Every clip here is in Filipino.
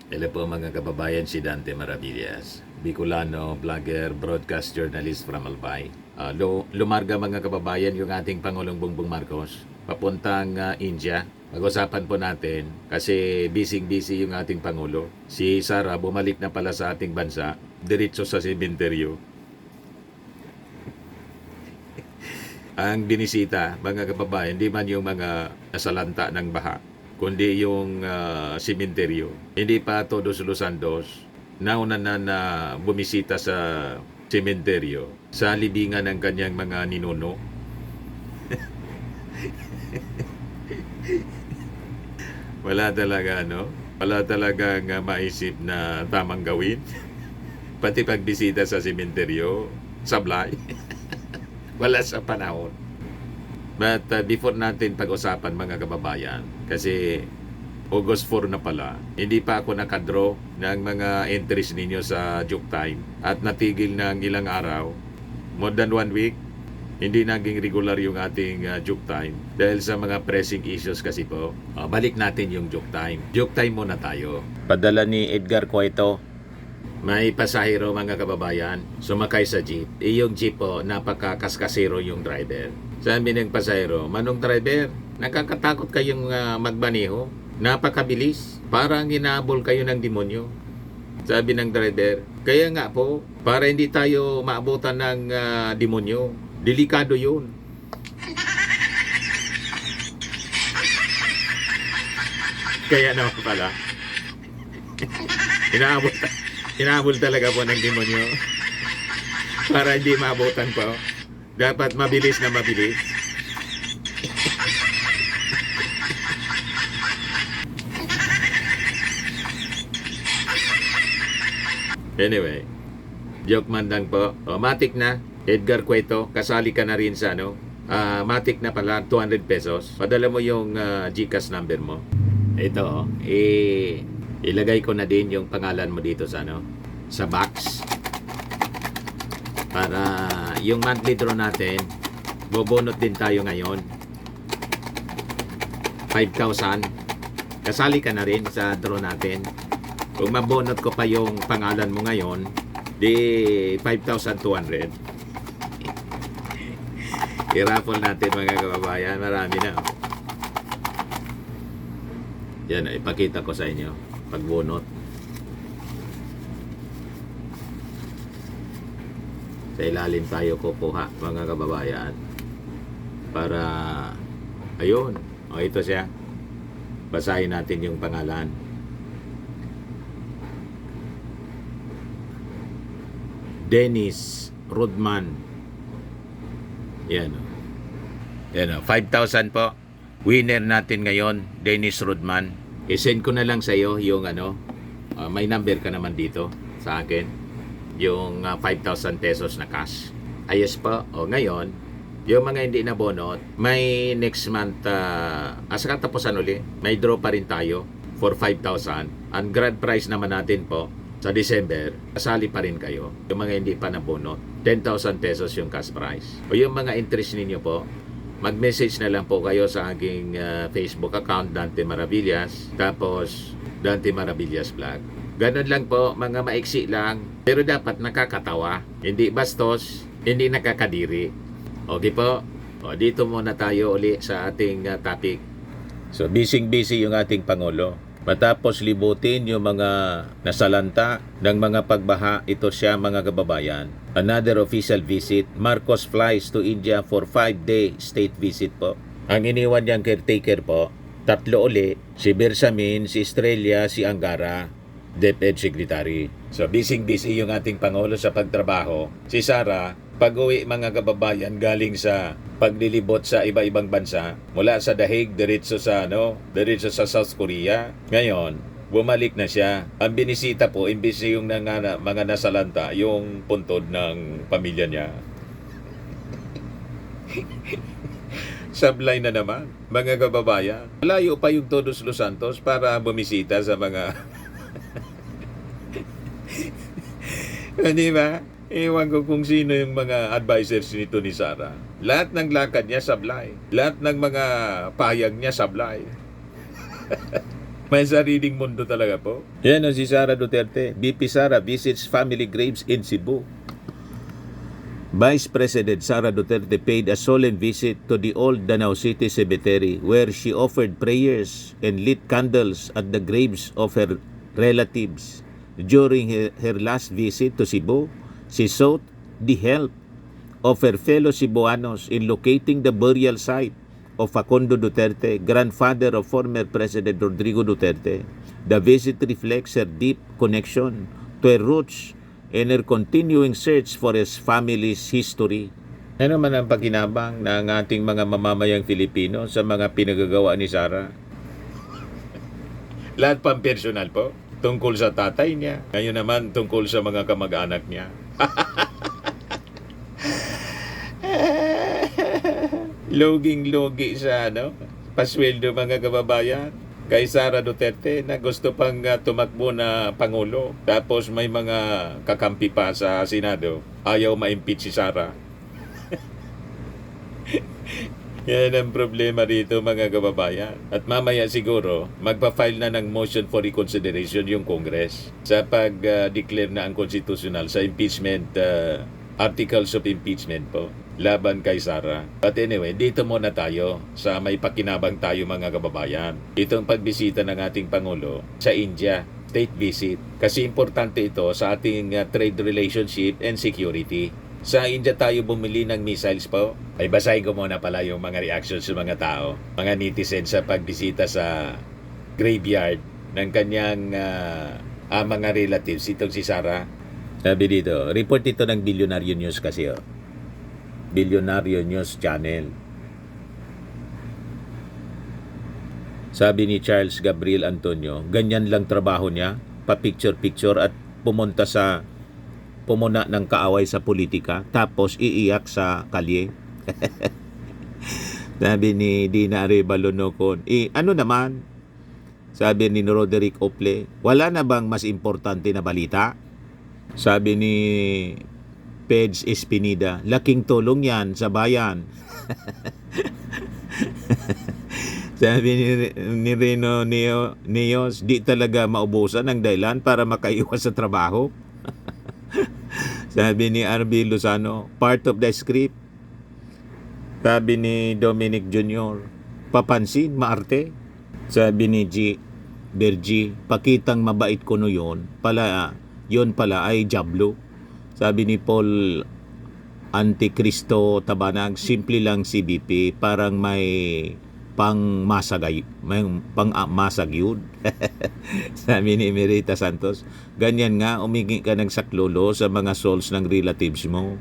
Hello po mga kababayan, si Dante Maravillas, Bicolano, vlogger, broadcast journalist from Albay. Lumarga mga kababayan yung ating Pangulong Bongbong Marcos papuntang India. Pag-usapan po natin kasi busy yung ating Pangulo. Si Sara bumalik na pala sa ating bansa, diretso sa sementeryo. Ang binisita mga kababayan, di man yung mga nasalanta ng baha, kundi yung sementeryo. Hindi pa todos los santos nauna na bumisita sa sementeryo sa libingan ng kanyang mga ninuno. Wala talaga wala talagang maisip na tamang gawin. Pati pagbisita sa sementeryo, sablay. Wala sa panahon. But before natin pag-usapan mga kababayan, kasi August 4 na pala, hindi pa ako nakadraw ng mga entries ninyo sa Joke Time at natigil ng ilang araw, more than 1 week, hindi naging regular yung ating Joke Time dahil sa mga pressing issues kasi po. Balik natin yung Joke Time. Joke Time muna tayo. Padala ni Edgar Cueto. May pasahero mga kababayan, sumakay sa jeep. Yung jeep po, napakakaskasero yung driver. Sabi ng pasahero, "Manong driver, nakakatakot kayong magbaneho? Napakabilis. Parang hinahabol kayo ng demonyo." Sabi ng driver, "Kaya nga po, para hindi tayo maabutan ng demonyo. Delikado yun." Kaya naman pala, hinahabol talaga po ng demonyo. Para hindi maabutan po. Dapat mabilis na mabilis. Anyway, joke man lang po. Matik na. Edgar Cueto, kasali ka na rin sa matik na pala, 200 pesos. Padala mo yung GCash number mo. Ito, ilagay ko na din yung pangalan mo dito sa sa box. Para yung monthly draw natin, bobonot din tayo ngayon. 5,000. Kasali ka na rin sa draw natin. Kung mabonot ko pa yung pangalan mo ngayon, di 5,200. I-raffle natin mga kababayan. Marami na. Yan, ipakita ko sa inyo. Pagbonot. Sa ilalim tayo kukuha mga kababayan. Para, ayun. Ito siya. Basahin natin yung pangalan. Dennis Rodman. Yan. Yan, 5,000 po. Winner natin ngayon, Dennis Rodman. I-send ko na lang sa iyo yung may number ka naman dito sa akin. Yung 5,000 pesos na cash. Ayos po. Ngayon, yung mga hindi nabonot, may next month, sa katapusan uli, may draw pa rin tayo for 5,000. Ang grand prize naman natin po, sa December, kasali pa rin kayo. Yung mga hindi pa nabonot, 10,000 pesos yung cash prize. O yung mga interest ninyo po, mag-message na lang po kayo sa aking Facebook account, Dante Maravillas. Tapos, Dante Maravillas Vlog. Ganun lang po, mga maiksi lang. Pero dapat nakakatawa. Hindi bastos, hindi nakakadiri. Okay po? Dito muna tayo uli sa ating topic. So, busy yung ating Pangulo. Matapos libutin yung mga nasalanta ng mga pagbaha, ito siya mga kababayan. Another official visit. Marcos flies to India for 5-day state visit po. Ang iniwan niyang caretaker po, 3 uli, si Bersamin, si Estrella, si Angara, DepEd Secretary. So busy yung ating Pangulo sa pagtrabaho. Si Sara, pag-uwi mga kababayan galing sa paglilibot sa iba-ibang bansa, mula sa Dahig diretso sa South Korea. Ngayon, bumalik na siya. Ang binisita po, imbis yung mga nasalanta, yung puntod ng pamilya niya. Sablay na naman, mga kababayan. Malayo pa yung Todos Los Santos para bumisita sa mga di ba? Ewan ko kung sino yung mga advisors nito ni Sara. Lahat ng lakad niya sablay. Lahat ng mga pahayag niya sablay. May sariling mundo talaga po. Yan o si Sara Duterte. VP Sara visits family graves in Cebu. Vice President Sara Duterte paid a solemn visit to the old Danau City Cemetery where she offered prayers and lit candles at the graves of her relatives. During her last visit to Cebu, she sought the help of her fellow Cebuanos in locating the burial site of Facundo Duterte, grandfather of former President Rodrigo Duterte. The visit reflects her deep connection to her roots and her continuing search for his family's history. Ano man ang pakinabang ng ating mga mamamayang Filipino sa mga pinagagawa ni Sara? Lahat pang personal po. Tungkol sa tatay niya. Ngayon naman tungkol sa mga kamag-anak niya. Loging-logi sa pasweldo mga kababayan. Kay Sara Duterte na gusto pang tumakbo na Pangulo. Tapos may mga kakampi pa sa Senado. Ayaw ma-impeach si Sara. Yan ang problema rito mga kababayan. At mamaya siguro, magpa-file na ng motion for reconsideration yung Congress sa pag-declare na ang constitutional sa impeachment, articles of impeachment po, laban kay Sara. But anyway, dito muna tayo sa may pakinabang tayo mga kababayan. Itong pagbisita ng ating Pangulo sa India, state visit. Kasi importante ito sa ating trade relationship and security. Sa India tayo bumili ng missiles po. Ay basahin ko muna pala yung mga reactions sa mga tao, mga netizens sa pagbisita sa graveyard ng kanyang mga relatives, itong si Sara. Sabi dito, report ito ng Bilyonaryo News kasi Bilyonaryo News Channel. Sabi ni Charles Gabriel Antonio, ganyan lang trabaho niya, pa-picture-picture at pumuna ng kaaway sa politika, tapos iiyak sa kalye. Sabi ni Dina Arevalo Nocon, ano naman? Sabi ni Roderick Ople, wala na bang mas importante na balita? Sabi ni Peds Espinida, laking tulong yan sa bayan. Sabi ni Reno Neos, di talaga maubusan ng dahilan para makaiwas sa trabaho. Sabi ni RB Lozano, part of the script. Sabi ni Dominic Jr., papansin, maarte. Sabi ni Bergie, pakitang mabait ko no yun pala ay Diablo. Sabi ni Paul Anticristo Tabanag, simple lang si BP, parang may pang-masag yun. Sabi ni Emerita Santos, ganyan nga, umingi ka ng saklolo sa mga souls ng relatives mo.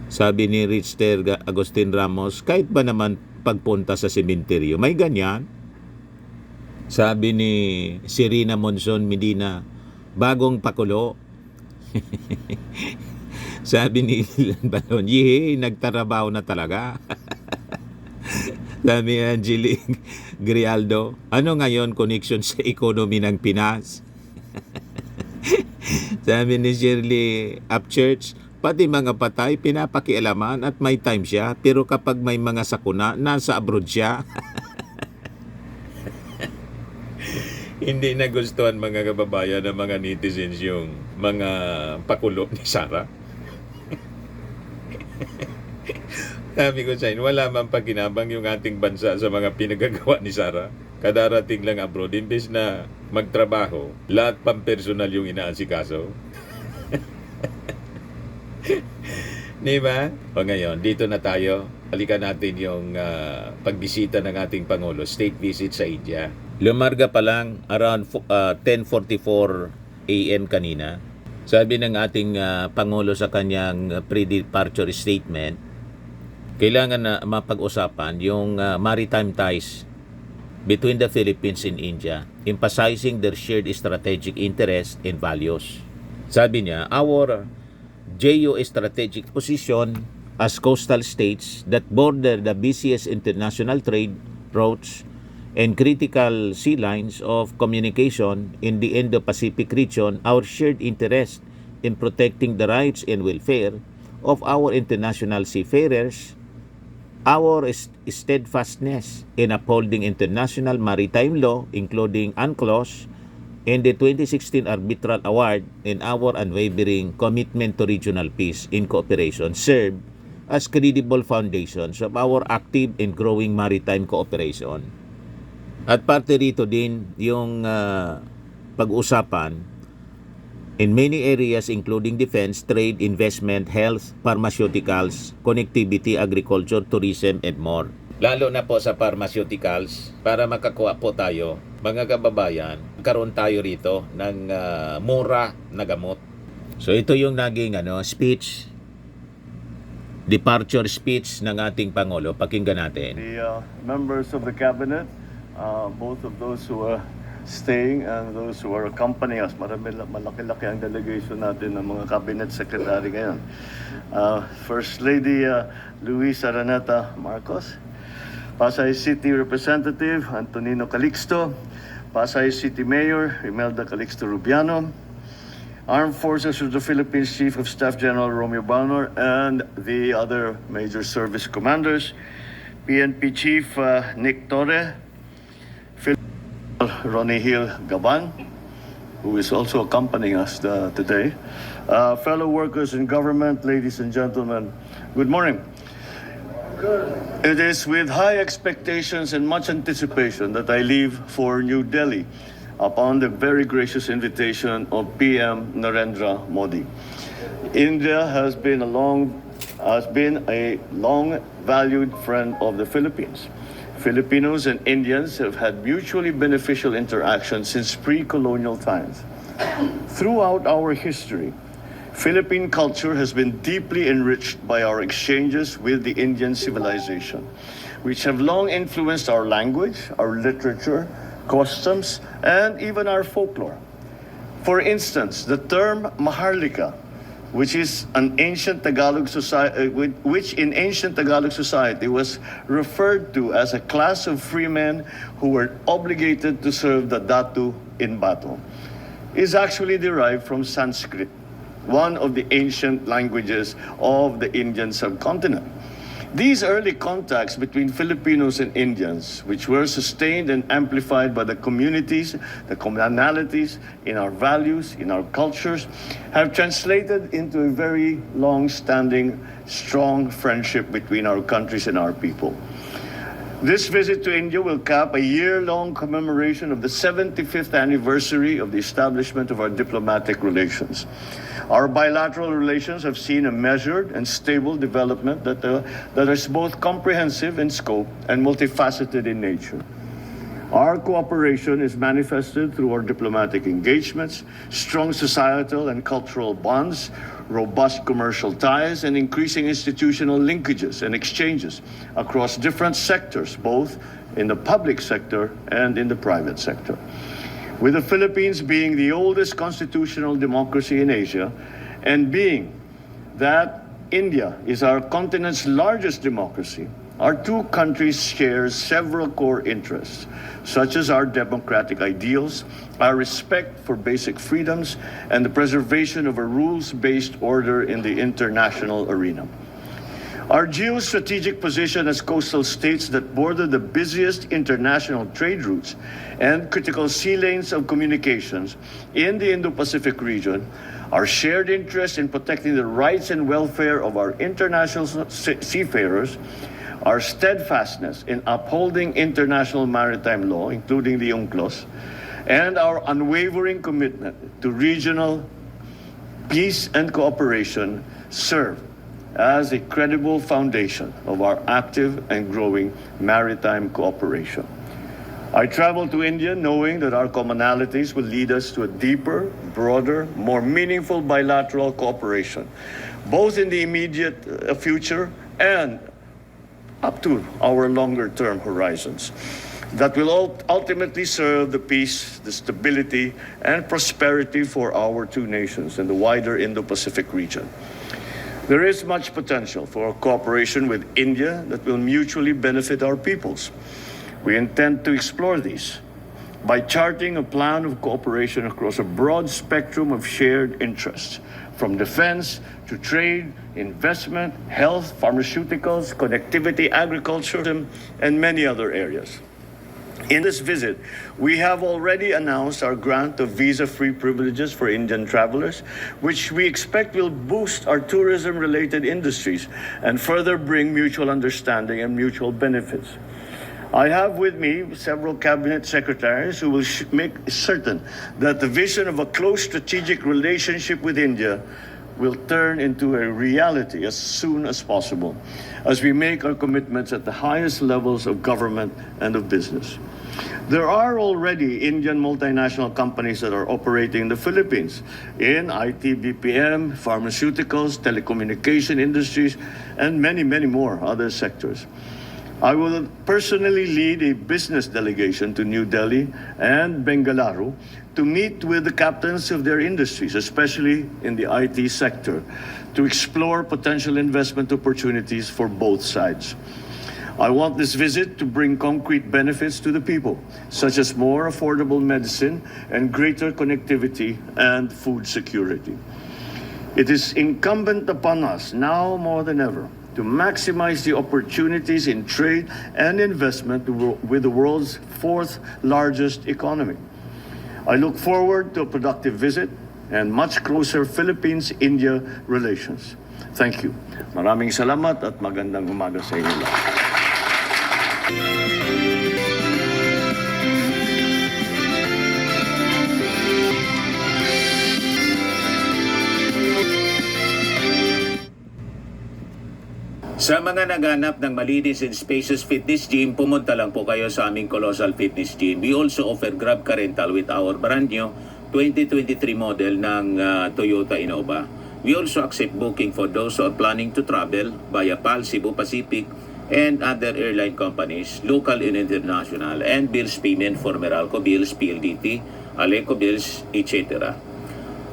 Sabi ni Richter Agustin Ramos, kahit ba naman pagpunta sa sementeryo, may ganyan. Sabi ni Serena Monson Medina, bagong pakulo. Sabi ni Ilan Balon, nagtarabaho na talaga. Sabi ni Angelique Grialdo, ano ngayon connection sa economy ng Pinas? Sabi ni Shirley Upchurch, pati mga patay pinapakialaman at may time siya, pero kapag may mga sakuna, nasa abroad siya. Hindi nagustuhan mga kababayan ng mga netizens yung mga pakulo ni Sara. Sabi ko sa inyo, wala man pakinabang yung ating bansa sa mga pinagagawa ni Sara. Kadarating lang abroad, imbes na magtrabaho, lahat pang personal yung inaasikaso. Diba? O ngayon, dito na tayo. Balikan natin yung pagbisita ng ating Pangulo, state visit sa India. Lumarga pa lang around 10:44 AM kanina. Sabi ng ating Pangulo sa kanyang pre-departure statement, kailangan na mapag-usapan yung maritime ties between the Philippines and India, emphasizing their shared strategic interests and values. Sabi niya, our geostrategic position as coastal states that border the busiest international trade routes and critical sea lines of communication in the Indo-Pacific region, our shared interest in protecting the rights and welfare of our international seafarers our steadfastness in upholding international maritime law, including UNCLOS, and the 2016 Arbitral Award, and our unwavering commitment to regional peace in cooperation serve as credible foundations of our active and growing maritime cooperation. At parte rito din yung pag-usapan in many areas including defense, trade, investment, health, pharmaceuticals, connectivity, agriculture, tourism, and more. Lalo na po sa pharmaceuticals, para makakuha po tayo, mga kababayan, karoon tayo rito ng mura na gamot. So ito yung naging speech, departure speech ng ating Pangulo. Pakinggan natin. The members of the cabinet, both of those who are staying and those who are accompanying us. Malaki-laki ang delegation natin ng mga cabinet secretary ngayon. First Lady Luis Araneta Marcos, Pasay City Representative Antonino Calixto, Pasay City Mayor Imelda Calixto Rubiano, Armed Forces of the Philippines Chief of Staff General Romeo Balnor, and the other major service commanders, PNP Chief Nick Torre, Ronnie Hill Gaban, who is also accompanying us today, fellow workers in government, ladies and gentlemen, good morning. It is with high expectations and much anticipation that I leave for New Delhi upon the very gracious invitation of PM Narendra Modi. India has been a long valued friend of the Philippines. Filipinos and Indians have had mutually beneficial interactions since pre-colonial times. Throughout our history, Philippine culture has been deeply enriched by our exchanges with the Indian civilization, which have long influenced our language, our literature, customs, and even our folklore. For instance, the term Maharlika, which in ancient Tagalog society was referred to as a class of free men who were obligated to serve the Datu in battle, is actually derived from Sanskrit, one of the ancient languages of the Indian subcontinent. These early contacts between Filipinos and Indians, which were sustained and amplified by the communities, the commonalities in our values, in our cultures, have translated into a very long-standing, strong friendship between our countries and our people. This visit to India will cap a year-long commemoration of the 75th anniversary of the establishment of our diplomatic relations. Our bilateral relations have seen a measured and stable development that is both comprehensive in scope and multifaceted in nature. Our cooperation is manifested through our diplomatic engagements, strong societal and cultural bonds, robust commercial ties, and increasing institutional linkages and exchanges across different sectors, both in the public sector and in the private sector. With the Philippines being the oldest constitutional democracy in Asia, and being that India is our continent's largest democracy, our two countries share several core interests, such as our democratic ideals, our respect for basic freedoms, and the preservation of a rules-based order in the international arena. Our geostrategic position as coastal states that border the busiest international trade routes and critical sea lanes of communications in the Indo-Pacific region, our shared interest in protecting the rights and welfare of our international seafarers, our steadfastness in upholding international maritime law, including the UNCLOS, and our unwavering commitment to regional peace and cooperation serve as a credible foundation of our active and growing maritime cooperation. I traveled to India knowing that our commonalities will lead us to a deeper, broader, more meaningful bilateral cooperation, both in the immediate future and up to our longer-term horizons, that will ultimately serve the peace, the stability, and prosperity for our two nations and the wider Indo-Pacific region. There is much potential for cooperation with India that will mutually benefit our peoples. We intend to explore these, by charting a plan of cooperation across a broad spectrum of shared interests, from defense to trade, investment, health, pharmaceuticals, connectivity, agriculture, and many other areas. In this visit, we have already announced our grant of visa-free privileges for Indian travelers, which we expect will boost our tourism-related industries and further bring mutual understanding and mutual benefits. I have with me several cabinet secretaries who will make certain that the vision of a close strategic relationship with India will turn into a reality as soon as possible as we make our commitments at the highest levels of government and of business. There are already Indian multinational companies that are operating in the Philippines in IT, BPM, pharmaceuticals, telecommunication industries, and many, many more other sectors. I will personally lead a business delegation to New Delhi and Bengaluru to meet with the captains of their industries, especially in the IT sector, to explore potential investment opportunities for both sides. I want this visit to bring concrete benefits to the people, such as more affordable medicine and greater connectivity and food security. It is incumbent upon us now more than ever to maximize the opportunities in trade and investment with the world's fourth largest economy. I look forward to a productive visit and much closer Philippines-India relations. Thank you. Maraming salamat at magandang umaga sa inyo lahat. Sa mga naghanap ng malinis and spacious fitness gym, pumunta lang po kayo sa aming Colossal Fitness Gym. We also offer Grab Car Rental with our brand new 2023 model ng Toyota Innova. We also accept booking for those who are planning to travel via PAL, Cebu Pacific, and other airline companies, local and international, and bills payment for Meralco Bills, PLDT, Aleco Bills, etc.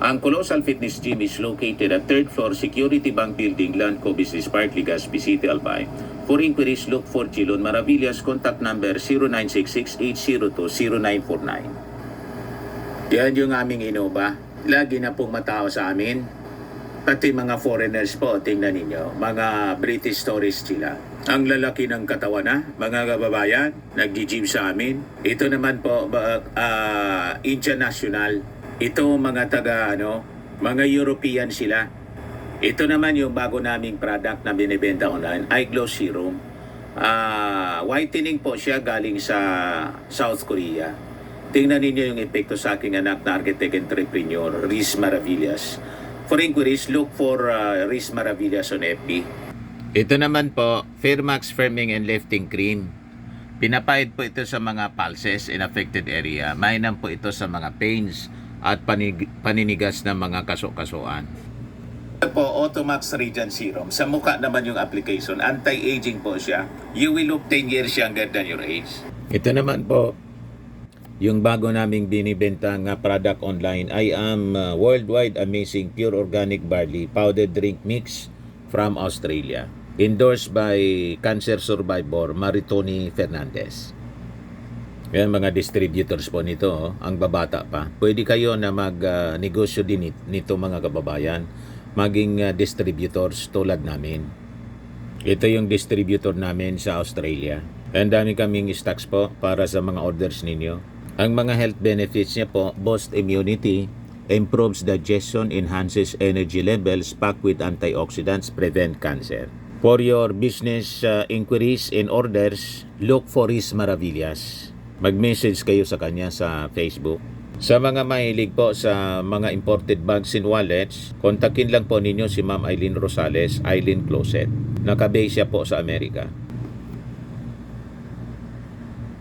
Ang Colossal Fitness Gym is located at 3rd floor Security Bank Building, Landco Business Park, Legazpi City, Albay. For inquiries, look for Chilon Maravillas. Contact number 0966-802-0949. Yan yung aming Innova. Lagi na pong matao sa amin. Pati mga foreigners po, tingnan ninyo. Mga British tourists sila. Ang lalaki ng katawan na, mga kababayan, nag-gym sa amin. Ito naman po, Indian National. Ito mga mga European sila. Ito naman yung bago naming product na binibenta online, Eye Glow Serum. Whitening po siya galing sa South Korea. Tingnan ninyo yung epekto sa aking anak na architect entrepreneur, Riz Maravillas. For inquiries, look for Riz Maravillas on FB. Ito naman po, Fairmax Firming and Lifting Cream. Pinapahid po ito sa mga pulses in affected area. Mainam po ito sa mga pains at paninigas ng mga kaso-kasuan. Ito po, Automax Radiant Serum. Sa mukha naman yung application. Anti-aging po siya. You will look 10 years younger than your age. Ito naman po, yung bago naming binibenta nga product online. I am Worldwide Amazing Pure Organic Barley Powdered Drink Mix from Australia. Endorsed by cancer survivor Maritoni Fernandez. Yan mga distributors po nito, ang babata pa. Pwede kayo na mag-negosyo din nito mga kababayan, maging distributors tulad namin. Ito yung distributor namin sa Australia. Ang dami kaming stocks po para sa mga orders ninyo. Ang mga health benefits niya po, boost immunity, improves digestion, enhances energy levels, packed with antioxidants, prevent cancer. For your business inquiries and orders, look for Riz Maravillas. Mag-message kayo sa kanya sa Facebook. Sa mga mahilig po sa mga imported bags and wallets, kontakin lang po ninyo si Ma'am Eileen Rosales, Eileen Closet. Nakabase siya po sa Amerika.